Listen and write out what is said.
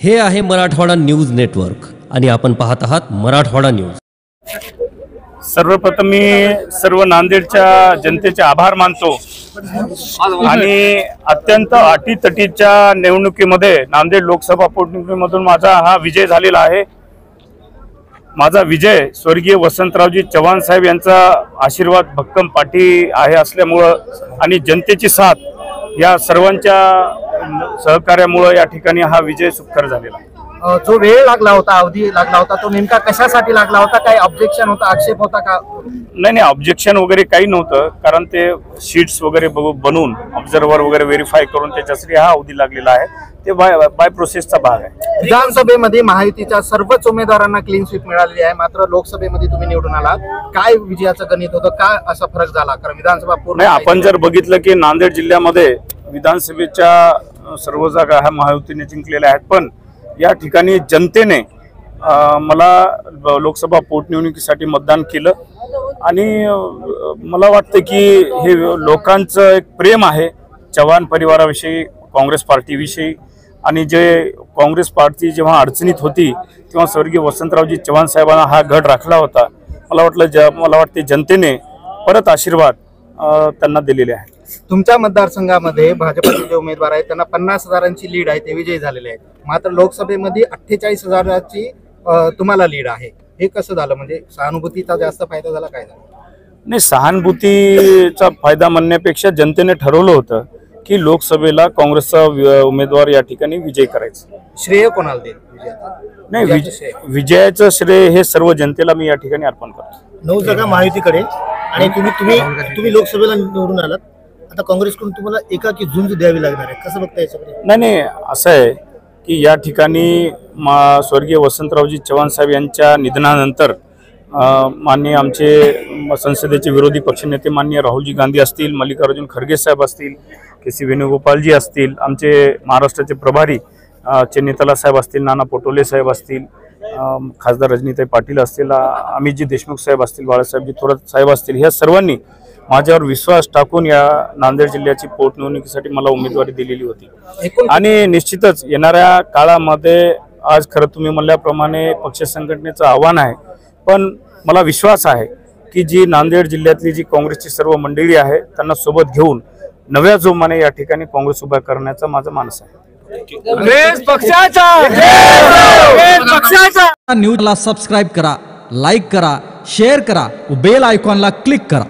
हे आहे Marathwada news network आणि आपण पाहत आहात मराठवाडा न्यूज। सर्वप्रथम मी सर्व नांदेडच्या जनतेचे आभार मानतो आणि अत्यंत अटीतटीच्या निवडणुकीमध्ये नांदेड लोकसभा पोटनिवडणुकीमधून माझा हा विजय झालेला आहे। माझा विजय स्वर्गीय वसंतरावजी चव्हाण साहेब यांचा आशीर्वाद भक्कम पाठी आहे असल्यामुळे आणि जनतेची साथ या सर्वांच्या सहकार्यामुळे या ठिकाणी हा विजय सुखकर झालेला आहे। जो वेळ लागला होता, अवधी लागला होता, तो नेमका कशासाठी लागला होता? काही ऑब्जेक्शन होता, आक्षेप होता का? नाही, ऑब्जेक्शन वगैरे काही नव्हतं, कारण ते शीट्स वगैरे बनवून ऑब्झर्वर वगैरे व्हेरीफाय करून त्याच्यासाठी हा अवधी लागलेला आहे। ते बाय प्रोसेसचा भाग आहे। विधानसभेमध्ये महायुतीच्या सर्वच उमेदवारांना क्लीन स्वीप मिळालेली आहे, मात्र लोकसभेमध्ये तुम्ही निवडून आलात। काय विजयाचं गणित होतं? काय असा फरक झाला? कारण विधानसभा पूर्ण आपण जर बघितलं की नांदेड जिल्ह्यामध्ये विधानसभेच्या सर्व जागा ह्या महायुतीने जिंकलेल्या आहेत, पण या ठिकाणी जनतेने मला लोकसभा पोटनिवडणुकीसाठी मतदान केलं आणि मला वाटतं की हे लोकांचं एक प्रेम आहे चव्हाण परिवाराविषयी, काँग्रेस पार्टीविषयी। आणि जे काँग्रेस पार्टी जेव्हा अडचणीत होती तेव्हा स्वर्गीय वसंतरावजी चव्हाण साहेबांना हा गड राखला होता। मला वाटते जनतेने परत आशीर्वाद त्यांना दिलेले आहे। तुमच्या मतदारसंघामध्ये भाजपचे जे उमेदवार आहेत त्यांना 50,000ची लीड आहे, ते विजयी झालेले आहेत, मात्र लोकसभेमध्ये 48,000ची तुम्हाला लीड आहे। हे कसं झालं? म्हणजे सहानुभूतीचा जास्त फायदा झाला, काय झालं? नाही, सहानुभूतीचा फायदा म्हणण्यापेक्षा जनतेने ठरवलं होतं की लोकसभेला काँग्रेसचा उमेदवार या ठिकाणी विजय करायचा। श्रेय कोणाला देईल? नाही, विजयाचं श्रेय हे सर्व जनतेला मी या ठिकाणी अर्पण करतो। 9 जागा महायुतीकडे आणि तुम्ही लोकसभेला निवडून आलात, आता काँग्रेसकडून तुम्हाला एकाकी झुंज द्यावी लागणार आहे, कसं बघता याच्याकडे? नाही, असं आहे की या ठिकाणी स्वर्गीय वसंतरावजी चव्हाण साहेब यांच्या निधनानंतर माननीय आमचे संसदेचे विरोधी पक्षनेते माननीय राहुलजी गांधी असतील, मल्लिकार्जुन खरगे साहेब असतील, के.सी. वेणुगोपालजी असतील, आमचे महाराष्ट्राचे प्रभारी चेन्नीतला साहेब असतील, नाना पटोले साहेब असतील, खासदार रजनीताई पाटील असतील, अमितजी देशमुख साहेब असतील, बाळासाहेबजी थोरात साहेब असतील, ह्या सर्वांनी माझ्यावर विश्वास टाकून या नांदेड जिल्ह्याची पोटनिवडणुकीसाठी मला उमेदवारी दिलेली होती। आणि निश्चितच येणाऱ्या काळामध्ये आज खरं तुम्ही म्हणल्याप्रमाणे पक्ष संघटनेचं आव्हान आहे, पण मला विश्वास आहे की जी नांदेड जिल्ह्यातली जी काँग्रेसची सर्व मंडळी आहे त्यांना सोबत घेऊन नव्या जोमाने या ठिकाणी काँग्रेस उभा करण्याचा माझा मानस आहे। न्यूजला सबस्क्राइब करा, लाईक करा, शेअर करा, बेल आयकॉनला क्लिक करा।